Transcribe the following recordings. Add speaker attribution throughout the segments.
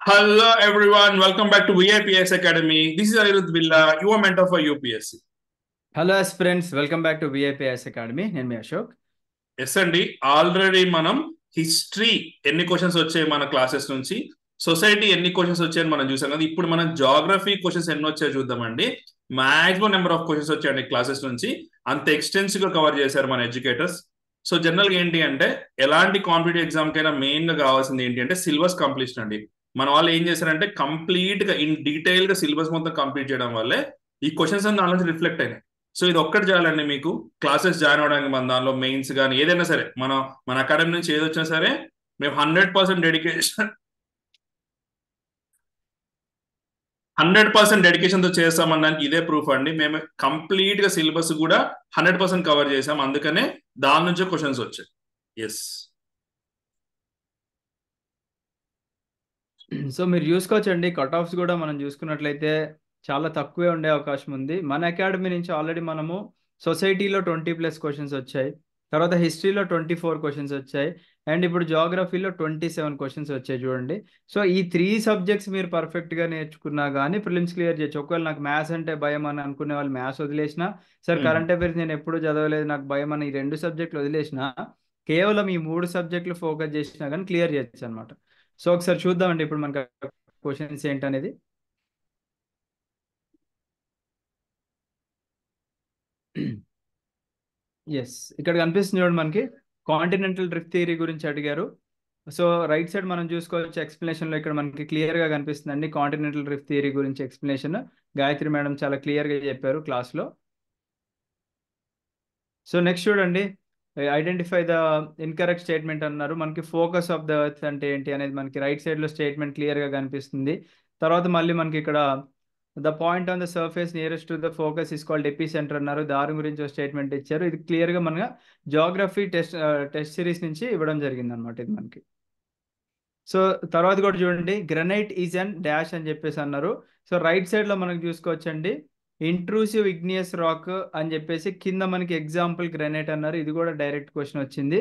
Speaker 1: Hello everyone, welcome back to VIPS Academy. This is Anirudh Villa, your mentor for UPSC.
Speaker 2: Hello friends, welcome back to VIPS academy. నేను మీ Ashok.
Speaker 1: Yes అండి, already మనం history ఎన్ని questions వచ్చాయి మన classes నుంచి, society ఎన్ని questions వచ్చాయని మనం చూసాం కదా. ఇప్పుడు మనం జాగ్రఫీ క్వశ్చన్స్ ఎన్ని వచ్చాయో చూద్దామండి. మాక్సిమం నెంబర్ ఆఫ్ క్వశ్చన్స్ వచ్చాయండి క్లాసెస్ నుంచి. అంత ఎక్స్టెన్సివ్ గా కవర్ చేశారు మన ఎడ్యుకేటర్స్. సో జనరల్ గా ఏంటి అంటే, ఎలాంటి కాంపిటేటివ్ ఎగ్జామ్ కైనా మెయిన్ గా కావాల్సింది ఏంటి అంటే సిలబస్ కంప్లీషన్ అండి. మన వాళ్ళు ఏం చేశారంటే కంప్లీట్ గా ఇన్ డీటెయిల్ గా సిలబస్ మొత్తం కంప్లీట్ చేయడం వల్లే ఈ క్వశ్చన్స్ అన్ని దాని నుంచి రిఫ్లెక్ట్ అయినాయి. సో ఇది ఒక్కటి చాలండి మీకు క్లాసెస్ జాయిన్ అవడానికి. మన దానిలో మెయిన్స్ కానీ ఏదైనా సరే మన అకాడమీ నుంచి ఏది వచ్చినా సరే మేము 100% డెడికేషన్ 100% తో చేస్తామన్నానికి ఇదే ప్రూఫ్ అండి. మేము కంప్లీట్ గా సిలబస్ కూడా 100% కవర్ చేసాం, అందుకనే దాని నుంచే క్వశ్చన్స్ వచ్చాయి. ఎస్,
Speaker 2: సో మీరు చూసుకోవచ్చండి, కట్ ఆఫ్స్ కూడా మనం చూసుకున్నట్లయితే చాలా తక్కువే ఉండే అవకాశం ఉంది. మన అకాడమీ నుంచి ఆల్రెడీ మనము సొసైటీలో 20+ క్వశ్చన్స్ వచ్చాయి, తర్వాత హిస్టరీలో 24 క్వశ్చన్స్ వచ్చాయి, అండ్ ఇప్పుడు జాగ్రఫీలో 27 క్వశ్చన్స్ వచ్చాయి. చూడండి, సో ఈ 3 సబ్జెక్ట్స్ మీరు పర్ఫెక్ట్గా నేర్చుకున్నా కానీ ప్రిలిమ్స్ క్లియర్ చేయొచ్చు. ఒకవేళ నాకు మ్యాథ్స్ అంటే భయం అని అనుకునే వాళ్ళు మ్యాథ్స్ వదిలేసిన, సార్ కరెంట్ అఫైర్స్ నేను ఎప్పుడు చదవలేదు నాకు భయం అని ఈ 2 సబ్జెక్టులు వదిలేసిన, కేవలం ఈ 3 సబ్జెక్టులు ఫోకస్ చేసినా కానీ క్లియర్ చేయొచ్చు అనమాట. సో ఒకసారి చూద్దామండి ఇప్పుడు మనకి క్వశ్చన్స్ ఏంటనేది. ఎస్, ఇక్కడ కనిపిస్తుంది చూడండి మనకి కాంటినెంటల్ డ్రిఫ్ట్ థియరీ గురించి అడిగారు. సో రైట్ సైడ్ మనం చూసుకోవచ్చు ఎక్స్ప్లెనేషన్లో ఇక్కడ మనకి క్లియర్గా కనిపిస్తుందండి కాంటినెంటల్ డ్రిఫ్ట్ థియరీ గురించి ఎక్స్ప్లెనేషన్. గాయత్రి మేడం చాలా క్లియర్గా చెప్పారు క్లాస్లో. సో నెక్స్ట్ చూడండి, ఐడెంటిఫై ద ఇన్కరెక్ట్ స్టేట్మెంట్ అన్నారు. మనకి ఫోకస్ ఆఫ్ ద ఎర్త్ అంటే ఏంటి అనేది మనకి రైట్ సైడ్లో స్టేట్మెంట్ క్లియర్గా కనిపిస్తుంది. తర్వాత మళ్ళీ మనకి ఇక్కడ the point on the surface nearest to the focus is called ఎపీ centre అన్నారు. దాని గురించి ఒక స్టేట్మెంట్ ఇచ్చారు. ఇది క్లియర్గా మన జాగ్రఫీ టెస్ట్ సిరీస్ నుంచి ఇవ్వడం జరిగింది అనమాట ఇది మనకి. సో తర్వాత కూడా చూడండి, గ్రనైట్ ఈజ్ అండ్ డాష్ అని చెప్పేసి అన్నారు. సో రైట్ సైడ్లో మనకి చూసుకోవచ్చండి ఇంట్రూసివ్ ఇగ్నియస్ రాక్ అని చెప్పేసి, కింద మనకి ఎగ్జాంపుల్ గ్రానైట్ అన్నారు. ఇది కూడా డైరెక్ట్ క్వశ్చన్ వచ్చింది.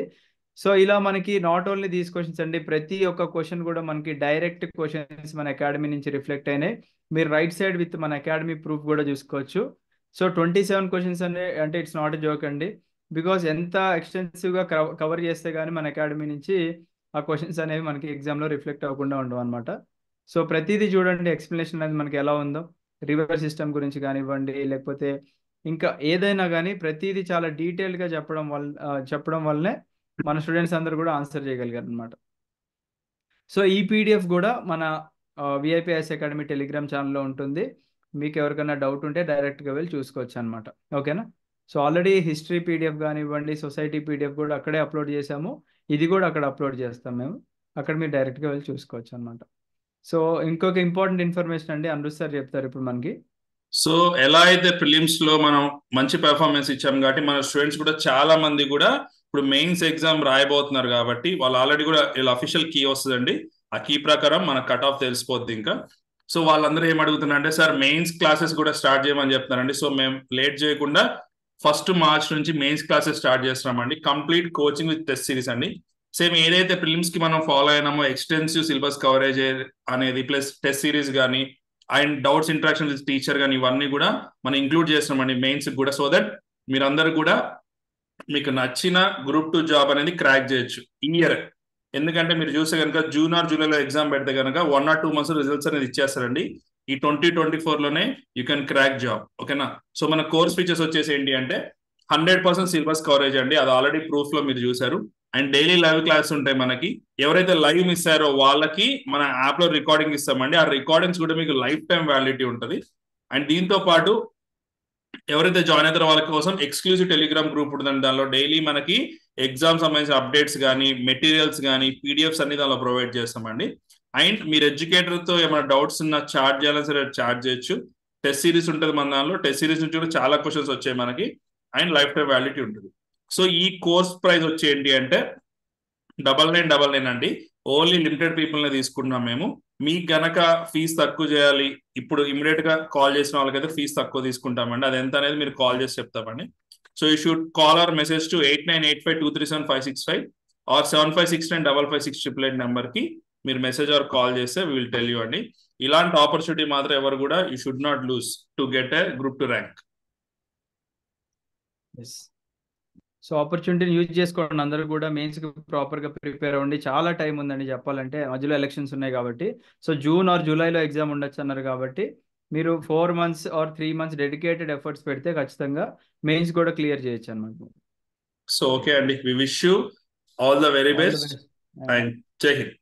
Speaker 2: సో ఇలా మనకి నాట్ ఓన్లీ దీస్ క్వశ్చన్స్ అండి, ప్రతి ఒక్క క్వశ్చన్ కూడా మనకి డైరెక్ట్ క్వశ్చన్స్ మన అకాడమీ నుంచి రిఫ్లెక్ట్ అయినాయి. మీరు రైట్ సైడ్ విత్ మన అకాడమీ ప్రూఫ్ కూడా చూసుకోవచ్చు. సో 27 క్వశ్చన్స్ అంటే ఇట్స్ నాట్ ఎ జోక్ అండి, బికాజ్ ఎంత ఎక్స్టెన్సివ్గా కవర్ చేస్తే కానీ మన అకాడమీ నుంచి ఆ క్వశ్చన్స్ అనేవి మనకి ఎగ్జామ్లో రిఫ్లెక్ట్ అవ్వకుండా ఉండవు అనమాట. సో ప్రతిదీ చూడండి ఎక్స్ప్లెనేషన్ అనేది మనకి ఎలా ఉందో, రివర్ సిస్టమ్ గురించి కానివ్వండి, లేకపోతే ఇంకా ఏదైనా కానీ ప్రతిదీ చాలా డీటెయిల్గా చెప్పడం వల్లనే మన స్టూడెంట్స్ అందరూ కూడా ఆన్సర్ చేయగలిగారు అనమాట. సో ఈ పీడిఎఫ్ కూడా మన విఐపిఎస్ అకాడమీ టెలిగ్రామ్ ఛానల్లో ఉంటుంది. మీకు ఎవరికైనా డౌట్ ఉంటే డైరెక్ట్గా వెళ్ళి చూసుకోవచ్చు అనమాట. ఓకేనా? సో ఆల్రెడీ హిస్టరీ పీడిఎఫ్ కానివ్వండి, సొసైటీ పీడిఎఫ్ కూడా అక్కడే అప్లోడ్ చేసాము. ఇది కూడా అక్కడ అప్లోడ్ చేస్తాం మేము, అక్కడ మీరు డైరెక్ట్గా వెళ్ళి చూసుకోవచ్చు అనమాట. సో ఇంకొక ఇంపార్టెంట్ ఇన్ఫర్మేషన్ అండి, అనురుద్ సార్ చెప్తారు ఇప్పుడు మనకి.
Speaker 1: సో ఎలా అయితే ప్రిలిమ్స్ లో మనం మంచి పెర్ఫార్మెన్స్ ఇచ్చాం కాబట్టి మన స్టూడెంట్స్ కూడా చాలా మంది కూడా ఇప్పుడు మెయిన్స్ ఎగ్జామ్ రాయబోతున్నారు కాబట్టి వాళ్ళు ఆల్రెడీ కూడా ఇలా అఫీషియల్ కీ వస్తుందండి. ఆ కీ ప్రకారం మన కట్ ఆఫ్ తెలిసిపోద్ది ఇంకా. సో వాళ్ళందరూ ఏం అడుగుతున్నారంటే, సార్ మెయిన్స్ క్లాసెస్ కూడా స్టార్ట్ చేయమని చెప్తున్నారండి. సో మేము లేట్ చేయకుండా 1 మార్చ్ నుంచి మెయిన్స్ క్లాసెస్ స్టార్ట్ చేస్తున్నామండి. Complete coaching with test series అండి. సేమ్ ఏదైతే ప్రిలిమ్స్ కి మనం ఫాలో అయినామో ఎక్స్టెన్సివ్ సిలబస్ కవరేజ్ అనేది ప్లస్ టెస్ట్ సిరీస్ కానీ and doubts interaction with teacher కానీ ఇవన్నీ కూడా మనం ఇంక్లూడ్ చేస్తున్నామండి మెయిన్స్ కూడా. సో దట్ మీరందరూ కూడా మీకు నచ్చిన గ్రూప్ 2 జాబ్ అనేది క్రాక్ చేయొచ్చు ఈ ఇయర్. ఎందుకంటే మీరు చూస్తే కనుక జూన్ ఆర్ జూలైలో ఎగ్జామ్ పెడితే కనుక 1 or 2 months రిజల్ట్స్ అనేది ఇచ్చేస్తారండి. ఈ 2024లోనే యూ కెన్ క్రాక్ జాబ్. ఓకేనా? సో మన కోర్స్ ఫీచర్స్ వచ్చేసి ఏంటి అంటే 100% సిలబస్ కవరేజ్ అండి, అది ఆల్రెడీ ప్రూఫ్ లో మీరు చూసారు. అండ్ డైలీ లైవ్ క్లాస్ ఉంటాయి మనకి. ఎవరైతే లైవ్ మిస్ అయ్యారో వాళ్ళకి మన యాప్ లో రికార్డింగ్ ఇస్తామండి. ఆ రికార్డింగ్స్ కూడా మీకు లైఫ్ టైం వ్యాలిడిటీ ఉంటుంది. అండ్ దీంతో పాటు ఎవరైతే జాయిన్ అవుతారో వాళ్ళ కోసం ఎక్స్క్లూజివ్ టెలిగ్రామ్ గ్రూప్ ఉంటుందండి. దానిలో డైలీ మనకి ఎగ్జామ్ సంబంధించిన అప్డేట్స్ కానీ మెటీరియల్స్ కానీ పీడిఎఫ్స్ అన్ని దానిలో ప్రొవైడ్ చేస్తామండి. అండ్ మీరు ఎడ్యుకేటర్తో ఏమైనా డౌట్స్ ఉన్నా చార్జ్ చేయాలని సరే చార్జ్ చేయొచ్చు. టెస్ట్ సిరీస్ ఉంటుంది మన దానిలో. టెస్ట్ సిరీస్ నుంచి కూడా చాలా క్వశ్చన్స్ వచ్చాయి మనకి అండ్ లైఫ్ టైం వ్యాలిడిటీ ఉంటుంది. సో ఈ కోర్స్ ప్రైస్ వచ్చి ఏంటి అంటే 9999 అండి. ఓన్లీ లిమిటెడ్ పీపుల్ నే తీసుకుంటున్నాం మేము. మీకు గనక ఫీజు తక్కువ చేయాలి, ఇప్పుడు ఇమీడియట్ గా కాల్ చేసిన వాళ్ళకైతే ఫీజు తక్కువ తీసుకుంటామండి. అది ఎంత అనేది మీరు కాల్ చేసి చెప్తామండి. So you should call or message to 8985237565 or 7569556888 number కి. మీరు మెసేజ్ ఆర్ కాల్ చేస్తే వీ విల్ టెల్ యూ అండి. ఇలాంటి ఆపర్చునిటీ మాత్రం ఎవరు కూడా you should not lose to get a group 2 rank.
Speaker 2: So ఆపర్చునిటీని యూజ్ చేసుకోండి, అందరూ కూడా మెయిన్స్కి ప్రాపర్గా ప్రిపేర్ అవ్వండి. చాలా టైం ఉందండి చెప్పాలంటే, మధ్యలో ఎలక్షన్స్ ఉన్నాయి కాబట్టి. సో జూన్ ఆర్ జూలైలో ఎగ్జామ్ ఉండొచ్చు అన్నారు కాబట్టి మీరు 4 months or 3 months dedicated efforts పెడితే ఖచ్చితంగా మెయిన్స్ కూడా క్లియర్ చేయొచ్చు అనమాట.
Speaker 1: సో ఓకే అండి, we wish you all the very
Speaker 2: all the
Speaker 1: best
Speaker 2: best.
Speaker 1: And Jai Hind.